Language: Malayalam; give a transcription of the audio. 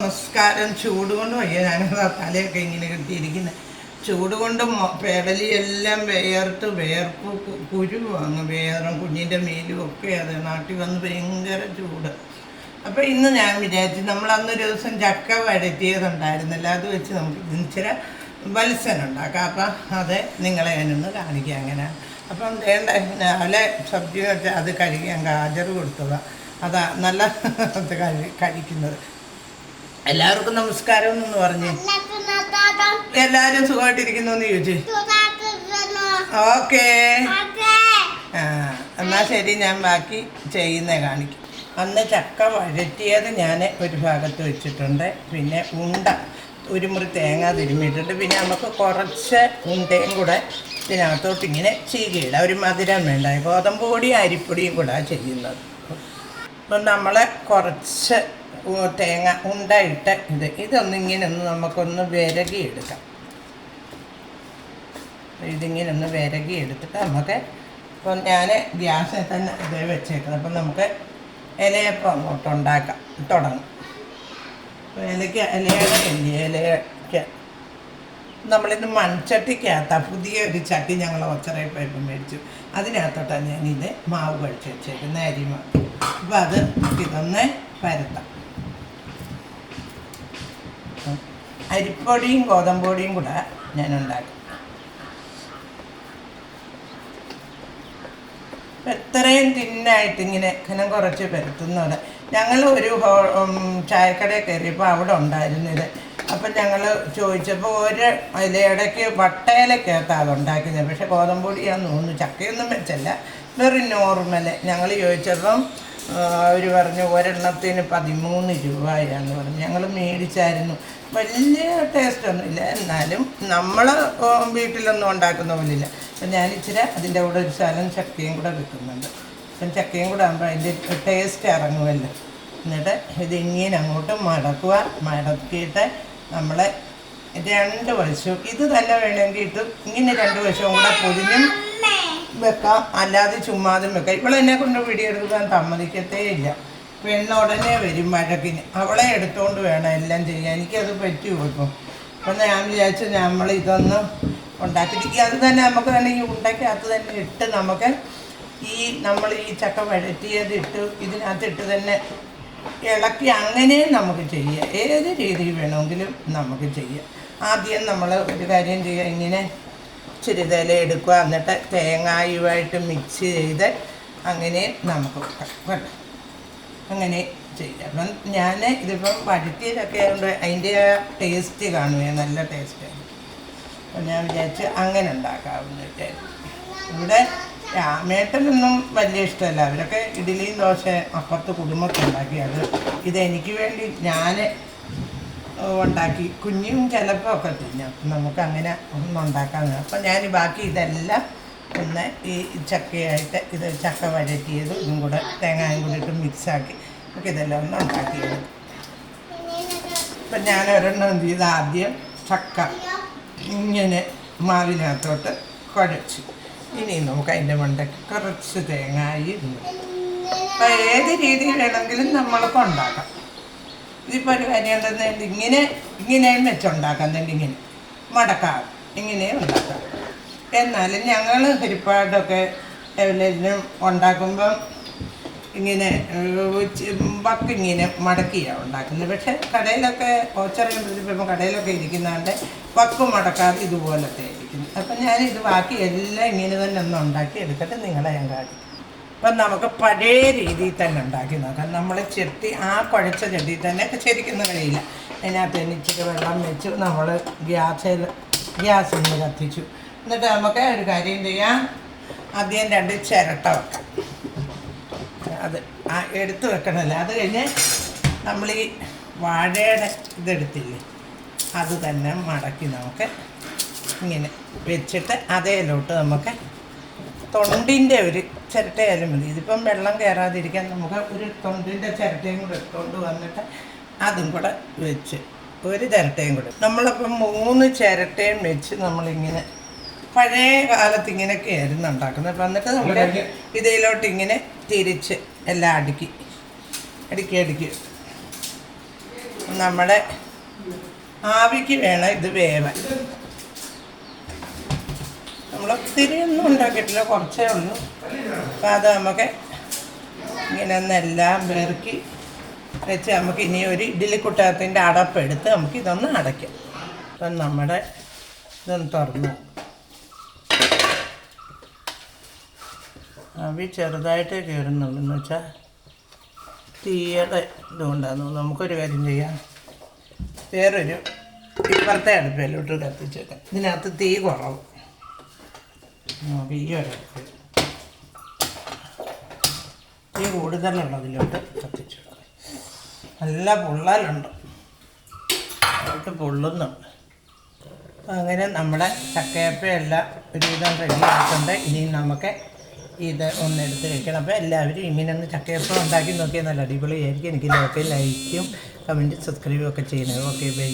നമസ്കാരം. ചൂട് കൊണ്ട് വയ്യ, ഞാനത് തലയൊക്കെ ഇങ്ങനെ കെട്ടിയിരിക്കുന്നത്. ചൂട് കൊണ്ട് പെടലിയെല്ലാം വേർപ്പ് കുരു അങ്ങ് വേറും കുഞ്ഞിൻ്റെ മേലും ഒക്കെ. അത് നാട്ടിൽ വന്ന് ഭയങ്കര ചൂട്. അപ്പോൾ ഇന്ന് ഞാൻ വിചാരിച്ചു, നമ്മൾ അന്നൊരു ദിവസം ചക്ക വരട്ടിയതുണ്ടായിരുന്നില്ല, അത് വെച്ച് നമുക്ക് ഇച്ചിരി വത്സനുണ്ടാക്കാം. അപ്പം അത് നിങ്ങളെ ഞാനൊന്ന് കാണിക്കാം അങ്ങനെ. അപ്പം വേണ്ട രാവിലെ സബ്ജി വെച്ചാൽ അത് കഴിക്കാൻ ഗാജർ കൊടുത്തതാണ്. അതാ നല്ല കഴിക്കുന്നത്. എല്ലാവർക്കും നമസ്കാരം എന്ന് പറഞ്ഞു. എല്ലാവരും സുഖമായിട്ടിരിക്കുന്നു എന്ന് ചോദിച്ചു. ഓക്കേ, എന്നാൽ ശരി, ഞാൻ ബാക്കി ചെയ്യുന്നത് കാണിക്കും. അന്ന് ചക്ക വഴറ്റിയത് ഞാൻ ഒരു ഭാഗത്ത് വെച്ചിട്ടുണ്ട്. പിന്നെ ഒരു മുറി തേങ്ങ തിരുമ്മിയിട്ടുണ്ട്. പിന്നെ നമുക്ക് കുറച്ച് ഉണ്ടയും കൂടെ ഇതിനകത്തോട്ട് ഇങ്ങനെ ചീകിയിടാം. ഒരു മധുരം വേണ്ട. ഗോതമ്പ് പൊടിയും അരിപ്പൊടിയും കൂടെ ചെയ്യുന്നത്. അപ്പം നമ്മൾ കുറച്ച് തേങ്ങ ഇട്ട് ഇതൊന്നിങ്ങനെ നമുക്കൊന്ന് വിരകിയെടുക്കാം. ഇതിങ്ങനെ ഒന്ന് വിരകിയെടുത്തിട്ട് നമുക്ക് ഇപ്പം ഞാൻ ഗ്യാസിൽ തന്നെ ഇത് വെച്ചേക്കുന്നത്. അപ്പം നമുക്ക് ഇലയപ്പം അങ്ങോട്ട് ഉണ്ടാക്കാം തുടങ്ങും. ഇലയ്ക്ക് നമ്മളിന്ന് മൺചട്ടിക്കകത്താണ്. പുതിയ ഒരു ചട്ടി ഞങ്ങൾ ഒച്ചറയിൽ പോയപ്പം മേടിച്ചു. അതിനകത്തോട്ടാണ് ഞാനിത് മാവ് കഴിച്ച് വെച്ചേക്കുന്നത്, അരിമാവ്. അപ്പം അത് ഇതൊന്ന് പരത്താം. അരിപ്പൊടിയും ഗോതമ്പൊടിയും കൂടെ ഞാൻ ഉണ്ടാക്കും. എത്രയും തിന്നായിട്ട് ഇങ്ങനെ ഖനം കുറച്ച് പരത്തുന്നത്. ഞങ്ങൾ ഒരു ചായക്കടയിൽ കയറിയപ്പോൾ അവിടെ ഉണ്ടായിരുന്നത്. അപ്പം ഞങ്ങൾ ചോദിച്ചപ്പോൾ ഒരു ഇലയിടയ്ക്ക് വട്ടയിലക്കകത്താണ് ഉണ്ടാക്കുന്നത്. പക്ഷേ ഗോതമ്പൊടിയാന്ന് തോന്നുന്നു. ചക്കയൊന്നും വെച്ചല്ല, വെറും നോർമൽ. ഞങ്ങൾ ചോദിച്ചപ്പം അവർ പറഞ്ഞു ഒരെണ്ണത്തിന് 13 രൂപയാന്ന് പറഞ്ഞു. ഞങ്ങൾ മേടിച്ചായിരുന്നു. വലിയ ടേസ്റ്റൊന്നുമില്ല, എന്നാലും നമ്മൾ വീട്ടിലൊന്നും ഉണ്ടാക്കുന്ന പോലില്ല. അപ്പം ഞാനിച്ചിരി അതിൻ്റെ കൂടെ ഒരു ശകലം ചക്കയും കൂടെ വെക്കുന്നുണ്ട്. അപ്പം ചക്കയും കൂടെ ആകുമ്പോൾ അതിൻ്റെ ടേസ്റ്റ് ഇറങ്ങുമല്ലോ. എന്നിട്ട് ഇതിങ്ങനെ അങ്ങോട്ട് മടക്കിയിട്ട് നമ്മൾ 2 വശവും ഇത് തന്നെ വേണമെങ്കിൽ ഇങ്ങനെ 2 വശവും കൂടെ പൊതിഞ്ഞും വെക്കാം, അല്ലാതെ ചുമ്മാതും വെക്കാം. ഇവളെന്നെ കൊണ്ട് പിടിയെടുക്കാൻ സമ്മതിക്കത്തേ ഇല്ല. പെണ്ണ് ഉടനെ വരും വഴക്കിന്. അവളെ എടുത്തുകൊണ്ട് വേണം എല്ലാം ചെയ്യാൻ. എനിക്കത് പറ്റുമോ ഇപ്പം? അപ്പം ഞാൻ വിചാരിച്ചു നമ്മൾ ഇതൊന്ന് ഉണ്ടാക്കിയിട്ട് അത് തന്നെ നമുക്ക് തന്നെ ഈ ഉണ്ടക്കകത്ത് തന്നെ ഇട്ട് നമുക്ക് നമ്മൾ ഈ ചക്ക വഴറ്റിയത് ഇതിനകത്തിട്ട് തന്നെ ഇളക്കി അങ്ങനെ നമുക്ക് ചെയ്യാം. ഏത് രീതിയിൽ വേണമെങ്കിലും നമുക്ക് ചെയ്യാം. ആദ്യം നമ്മൾ ഒരു കാര്യം ചെയ്യുക, ഇങ്ങനെ ചിരിതല എടുക്കുക, എന്നിട്ട് തേങ്ങായുമായിട്ട് മിക്സ് ചെയ്ത് അങ്ങനെ നമുക്ക് വെക്കാം. അങ്ങനെ ചെയ്യാം. അപ്പം ഞാൻ ഇതിപ്പം വഴറ്റിയതൊക്കെ ആയതുകൊണ്ട് അതിൻ്റെ ടേസ്റ്റ് കാണുകയാണ്, നല്ല ടേസ്റ്റാണ്. അപ്പം ഞാൻ വിചാരിച്ച് അങ്ങനെ ഉണ്ടാക്കാവുന്ന. ഇവിടെ രാമേട്ടനൊന്നും വലിയ ഇഷ്ടമല്ല. അവരൊക്കെ ഇഡ്ഡലിയും ദോശ അപ്പുറത്ത് കുടുംബമൊക്കെ ഉണ്ടാക്കിയത്. ഇതെനിക്ക് വേണ്ടി ഞാൻ ഉണ്ടാക്കി. കുഞ്ഞും ചിലപ്പോൾ ഒക്കെ തിന്നും. നമുക്കങ്ങനെ ഒന്നുണ്ടാക്കാൻ. അപ്പം ഞാൻ ബാക്കി ഇതെല്ലാം ഒന്ന് ഈ ചക്കയായിട്ട് ചക്ക വഴറ്റിയതും ഇതും കൂടെ തേങ്ങയും കൂടി ഇട്ട് മിക്സാക്കി നമുക്ക് ഇതെല്ലാം ഒന്ന് ഉണ്ടാക്കിയെടുക്കും. അപ്പം ഞാൻ ഒരെണ്ണം എന്ത് ചെയ്ത് ആദ്യം ചക്ക ഇങ്ങനെ മാവിനകത്തോട്ട് കുഴച്ചു. ഇനി നമുക്ക് അതിൻ്റെ മണ്ടയ്ക്ക് കുറച്ച് തേങ്ങായി ഇടുന്നു. അപ്പം ഏത് രീതിയിൽ വേണമെങ്കിലും നമ്മൾക്ക് ഉണ്ടാക്കാം. ഇതിപ്പോൾ ഒരു കാര്യം ഉണ്ടെന്നുണ്ടെങ്കിൽ ഇങ്ങനെയും വെച്ചുണ്ടാക്കാം. തന്നെ ഇങ്ങനെ മടക്കാം, ഇങ്ങനെയും ഉണ്ടാക്കാം. എന്നാലും ഞങ്ങൾ ഹരിപ്പാടൊക്കെ എവിടെയും ഉണ്ടാക്കുമ്പം ഇങ്ങനെ വക്കിങ്ങനെ മടക്കിയാണ് ഉണ്ടാക്കുന്നത്. പക്ഷേ കടയിലൊക്കെ ഓച്ചറിയുമ്പോൾ കടയിലൊക്കെ ഇരിക്കുന്നതുകൊണ്ട് വക്ക് മടക്കാതെ ഇതുപോലത്തെ ഇരിക്കുന്നത്. അപ്പം ഞാനിത് ബാക്കി എല്ലാം ഇങ്ങനെ തന്നെ ഒന്ന് ഉണ്ടാക്കി എടുത്തിട്ട് നിങ്ങളെ ഞാൻ കാണിക്കും. അപ്പം നമുക്ക് പഴയ രീതിയിൽ തന്നെ ഉണ്ടാക്കി നോക്കാം. നമ്മൾ ചെത്തി കുഴച്ച ചെടിയിൽ തന്നെ ശരിക്കുന്ന കഴിയില്ല. അതിനകത്ത് തന്നെ ഇച്ചിരി വെള്ളം വെച്ച് നമ്മൾ ഗ്യാസിൽ നിന്ന് കത്തിച്ചു. എന്നിട്ട് നമുക്ക് ഒരു കാര്യം ചെയ്യാം. ആദ്യം 2 ചിരട്ട വെക്കാം. അത് എടുത്ത് വെക്കണമല്ലോ. അത് കഴിഞ്ഞ് നമ്മൾ ഈ വാഴയുടെ ഇതെടുത്തില്ലേ, അത് തന്നെ മടക്കി നമുക്ക് ഇങ്ങനെ വെച്ചിട്ട് അതേലോട്ട് നമുക്ക് തൊണ്ടിൻ്റെ ഒരു ചിരട്ടയായാലും മതി. ഇതിപ്പം വെള്ളം കയറാതിരിക്കാൻ നമുക്ക് ഒരു തൊണ്ടിൻ്റെ ചിരട്ടയും കൂടെ എടുത്തുകൊണ്ട് വന്നിട്ട് അതും കൂടെ വെച്ച് ഒരു ചിരട്ടയും കൂടെ നമ്മളപ്പം 3 ചിരട്ടയും വെച്ച് നമ്മളിങ്ങനെ പഴയ കാലത്ത് ഇങ്ങനെയൊക്കെ ആയിരുന്നു ഉണ്ടാക്കുന്നത്. അപ്പം എന്നിട്ട് നമ്മൾ ഇതിലോട്ട് ഇങ്ങനെ തിരിച്ച് എല്ലാം അടുക്കി നമ്മുടെ ആവിക്ക് വേണം ഇത് വേവാൻ. നമ്മൾ ഒത്തിരി ഒന്നും ഉണ്ടാക്കിയിട്ടില്ല, കുറച്ചേ ഉള്ളൂ. അപ്പോൾ അത് നമുക്ക് ഇങ്ങനെ ഒന്നെല്ലാം പെറുക്കി വെച്ച് നമുക്ക് ഇനി ഒരു ഇഡ്ഡലി കുട്ടകത്തിൻ്റെ അടപ്പെടുത്ത് നമുക്കിതൊന്ന് അടയ്ക്കാം. അപ്പം നമ്മുടെ ഇതൊന്ന് തുറന്നു. ആവി ചെറുതായിട്ട് കയറുന്നുള്ളൂ, എന്ന് വെച്ചാൽ തീയുടെ ഇതുകൊണ്ടാണ്. നമുക്കൊരു കാര്യം ചെയ്യാം, വേറൊരു ഇപ്പുറത്തെ അടുപ്പിലോട്ട് കത്തിച്ച് വെക്കാം. ഇതിനകത്ത് തീ കുറവ്. ഈ ഒരടുപ്പ് തീ കൂടുതലുള്ളതിലോട്ട് കത്തിച്ചു. നല്ല പൊള്ളലുണ്ട്, അതിലോട്ട് പൊള്ളുന്നുണ്ട്. അപ്പം അങ്ങനെ നമ്മുടെ ചക്കയപ്പയെല്ലാം ഒരുവിധം റെഡി ആയിട്ടുണ്ട്. ഇനി നമുക്ക് ഇത് ഒന്നെടുത്ത് വെക്കണം. അപ്പോൾ എല്ലാവരും ഇങ്ങനെ ഒന്ന് ചക്കയപ്പം ഉണ്ടാക്കി നോക്കിയാൽ നല്ല അടിപൊളിയായിരിക്കും. എനിക്ക് ലൈക്കും കമൻറ്റ് സബ്സ്ക്രൈബും ഒക്കെ ചെയ്യുന്നത്. Okay, by.